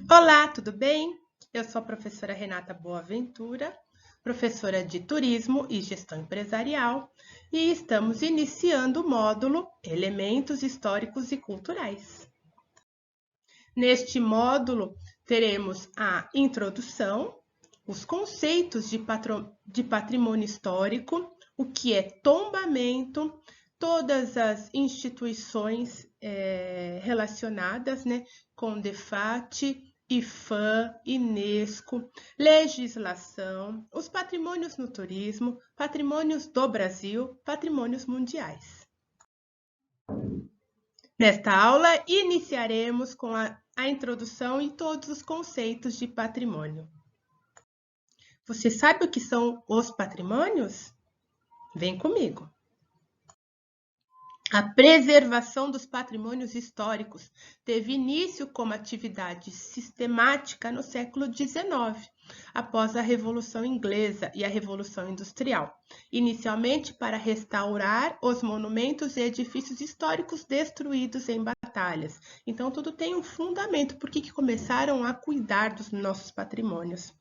Olá, tudo bem? Eu sou a professora Renata Boaventura, professora de Turismo e Gestão Empresarial, e estamos iniciando o módulo Elementos Históricos e Culturais. Neste módulo, teremos a introdução, os conceitos de patrimônio histórico, o que é tombamento, todas as instituições relacionadas, né, com DEFAT, IFAM, Unesco, legislação, os patrimônios no turismo, patrimônios do Brasil, patrimônios mundiais. Nesta aula, iniciaremos com a introdução e todos os conceitos de patrimônio. Você sabe o que são os patrimônios? Vem comigo. A preservação dos patrimônios históricos teve início como atividade sistemática no século XIX, após a Revolução Inglesa e a Revolução Industrial, inicialmente para restaurar os monumentos e edifícios históricos destruídos em batalhas. Então, tudo tem um fundamento. Por que começaram a cuidar dos nossos patrimônios?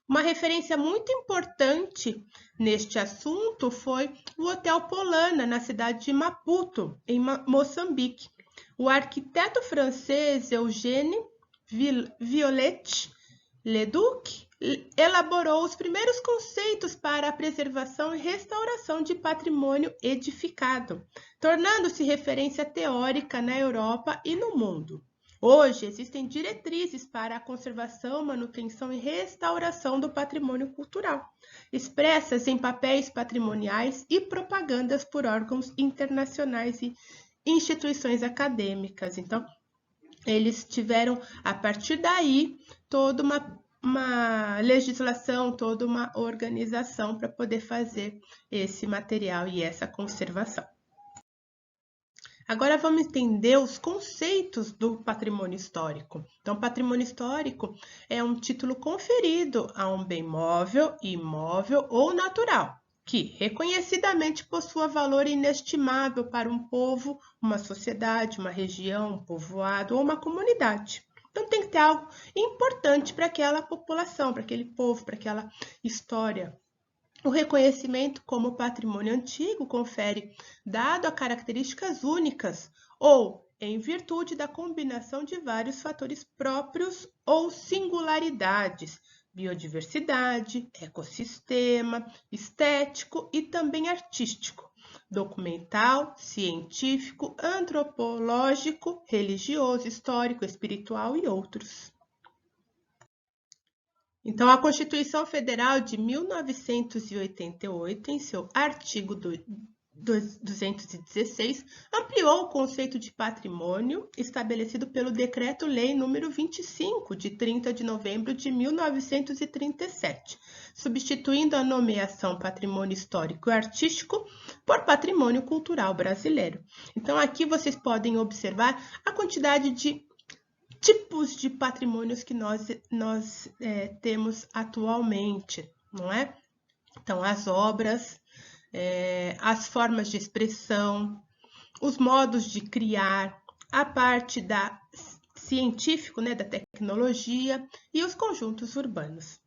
Uma referência muito importante neste assunto foi o Hotel Polana, na cidade de Maputo, em Moçambique. O arquiteto francês Eugène Viollet-le-Duc elaborou os primeiros conceitos para a preservação e restauração de patrimônio edificado, tornando-se referência teórica na Europa e no mundo. Hoje, existem diretrizes para a conservação, manutenção e restauração do patrimônio cultural, expressas em papéis patrimoniais e propagandas por órgãos internacionais e instituições acadêmicas. Então, eles tiveram, a partir daí, toda uma legislação, toda uma organização para poder fazer esse material e essa conservação. Agora vamos entender os conceitos do patrimônio histórico. Então, patrimônio histórico é um título conferido a um bem móvel, imóvel ou natural, que reconhecidamente possua valor inestimável para um povo, uma sociedade, uma região, um povoado ou uma comunidade. Então, tem que ter algo importante para aquela população, para aquele povo, para aquela história. O reconhecimento como patrimônio antigo confere dado a características únicas ou em virtude da combinação de vários fatores próprios ou singularidades, biodiversidade, ecossistema, estético e também artístico, documental, científico, antropológico, religioso, histórico, espiritual e outros. Então, a Constituição Federal de 1988, em seu artigo 216, ampliou o conceito de patrimônio estabelecido pelo Decreto-Lei nº 25, de 30 de novembro de 1937, substituindo a nomeação patrimônio histórico e artístico por patrimônio cultural brasileiro. Então, aqui vocês podem observar a quantidade de tipos de patrimônios que nós temos atualmente, não é? Então, as obras, as formas de expressão, os modos de criar, a parte da científico, né, da tecnologia e os conjuntos urbanos.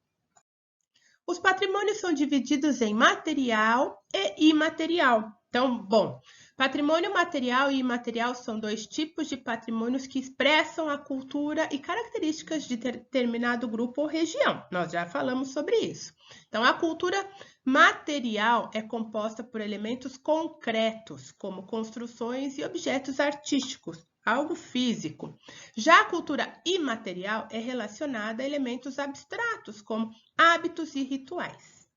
Os patrimônios são divididos em material e imaterial. Então, bom, patrimônio material e imaterial são dois tipos de patrimônios que expressam a cultura e características de determinado grupo ou região. Nós já falamos sobre isso. Então, a cultura material é composta por elementos concretos, como construções e objetos artísticos, algo físico. Já a cultura imaterial é relacionada a elementos abstratos, como hábitos e rituais.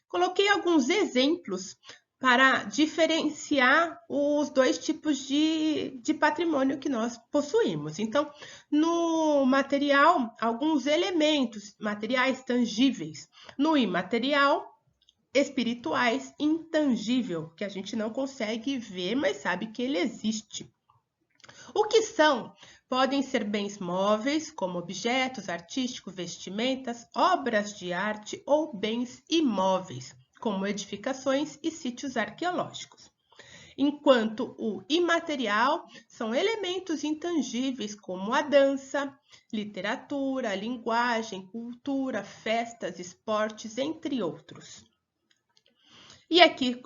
Coloquei alguns exemplos para diferenciar os dois tipos de patrimônio que nós possuímos. Então, no material, alguns elementos materiais tangíveis. No imaterial, espirituais, intangível, que a gente não consegue ver, mas sabe que ele existe. O que são? Podem ser bens móveis, como objetos artísticos, vestimentas, obras de arte ou bens imóveis, como edificações e sítios arqueológicos. enquanto o imaterial são elementos intangíveis como a dança, literatura, linguagem, cultura, festas, esportes, entre outros. E aqui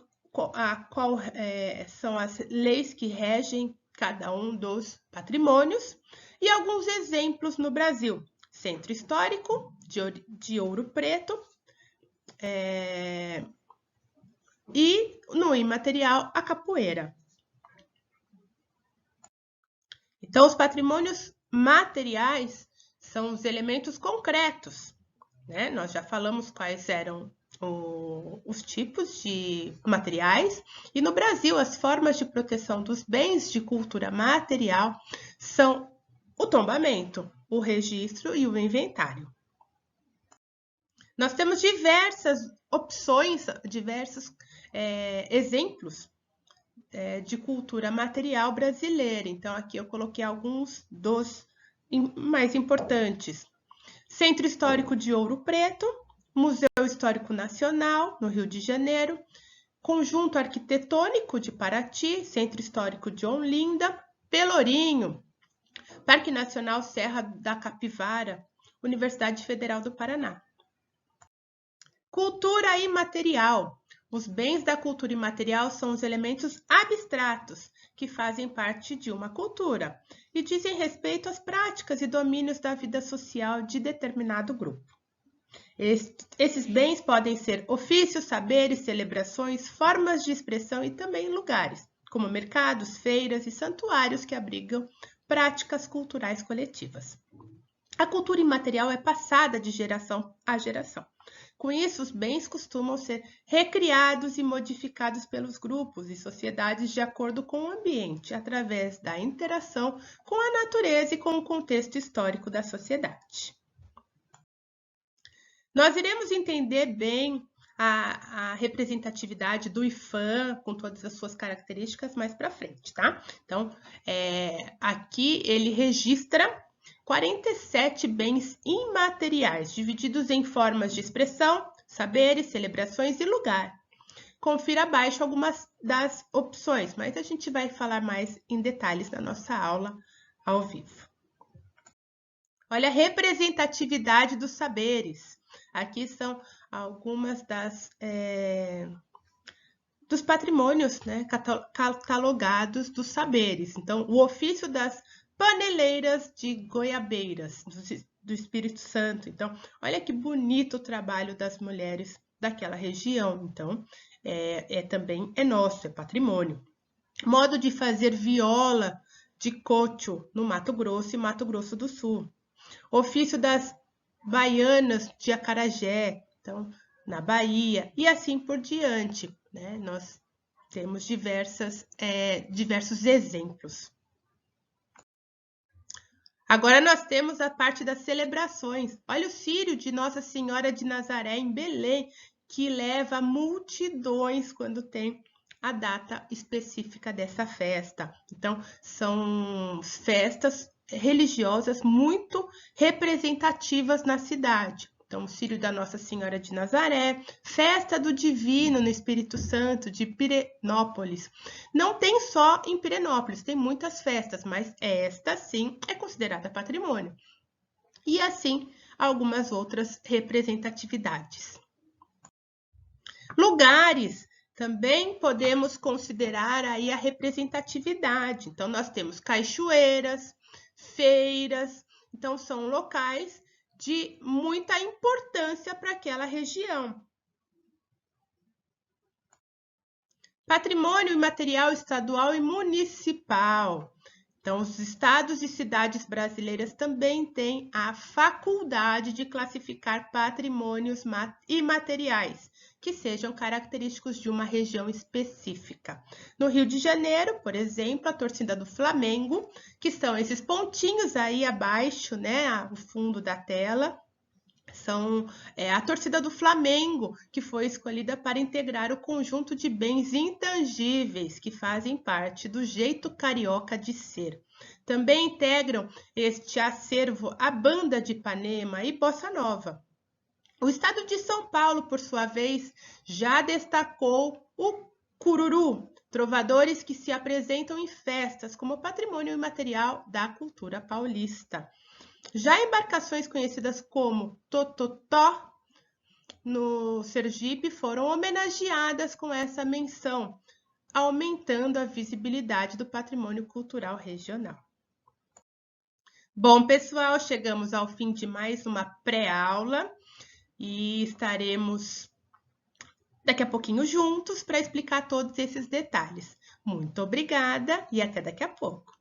são as leis que regem cada um dos patrimônios e alguns exemplos no Brasil. Centro Histórico de Ouro Preto e no imaterial a capoeira. Então, os patrimônios materiais são os elementos concretos, né? Nós já falamos quais eram os tipos de materiais, e no Brasil as formas de proteção dos bens de cultura material são o tombamento, o registro e o inventário. Nós temos diversas opções, diversos exemplos de cultura material brasileira. Então, aqui eu coloquei alguns dos mais importantes. Centro Histórico de Ouro Preto, Museu Histórico Nacional, no Rio de Janeiro, Conjunto Arquitetônico de Paraty, Centro Histórico de Olinda, Pelourinho, Parque Nacional Serra da Capivara, Universidade Federal do Paraná. Cultura imaterial. Os bens da cultura imaterial são os elementos abstratos que fazem parte de uma cultura e dizem respeito às práticas e domínios da vida social de determinado grupo. Esses bens podem ser ofícios, saberes, celebrações, formas de expressão e também lugares, como mercados, feiras e santuários que abrigam práticas culturais coletivas. A cultura imaterial é passada de geração a geração. Com isso, os bens costumam ser recriados e modificados pelos grupos e sociedades de acordo com o ambiente, através da interação com a natureza e com o contexto histórico da sociedade. Nós iremos entender bem a representatividade do IPHAN, com todas as suas características, mais para frente, tá? Então, aqui ele registra 47 bens imateriais, divididos em formas de expressão, saberes, celebrações e lugar. Confira abaixo algumas das opções, mas a gente vai falar mais em detalhes na nossa aula ao vivo. Olha a representatividade dos saberes. Aqui são algumas dos patrimônios, né, catalogados dos saberes. Então, o ofício das paneleiras de goiabeiras, do Espírito Santo. Então, olha que bonito o trabalho das mulheres daquela região. Então, também é nosso, é patrimônio. Modo de fazer viola de cocho no Mato Grosso e Mato Grosso do Sul. Ofício das baianas de acarajé, então, na Bahia, e assim por diante, né? Nós temos diversos exemplos. Agora nós temos a parte das celebrações. Olha o círio de Nossa Senhora de Nazaré em Belém, que leva multidões quando tem a data específica dessa festa. Então, são festas religiosas muito representativas na cidade. Então, o círio da Nossa Senhora de Nazaré, festa do Divino no Espírito Santo de Pirenópolis. Não tem só em Pirenópolis, tem muitas festas, mas esta sim é considerada patrimônio. E assim, algumas outras representatividades. Lugares, também podemos considerar aí a representatividade. Então, nós temos cachoeiras, feiras, então são locais de muita importância para aquela região. Patrimônio imaterial estadual e municipal. Então, os estados e cidades brasileiras também têm a faculdade de classificar patrimônios imateriais, que sejam característicos de uma região específica. No Rio de Janeiro, por exemplo, a torcida do Flamengo, que são esses pontinhos aí abaixo, né, o fundo da tela, são a torcida do Flamengo, que foi escolhida para integrar o conjunto de bens intangíveis que fazem parte do jeito carioca de ser. Também integram este acervo a Banda de Ipanema e Bossa Nova. O estado de São Paulo, por sua vez, já destacou o cururu, Trovadores que se apresentam em festas como patrimônio imaterial da cultura paulista. Já embarcações conhecidas como Tototó, no Sergipe, foram homenageadas com essa menção, aumentando a visibilidade do patrimônio cultural regional. Bom, pessoal, chegamos ao fim de mais uma pré-aula e estaremos daqui a pouquinho juntos para explicar todos esses detalhes. Muito obrigada e até daqui a pouco.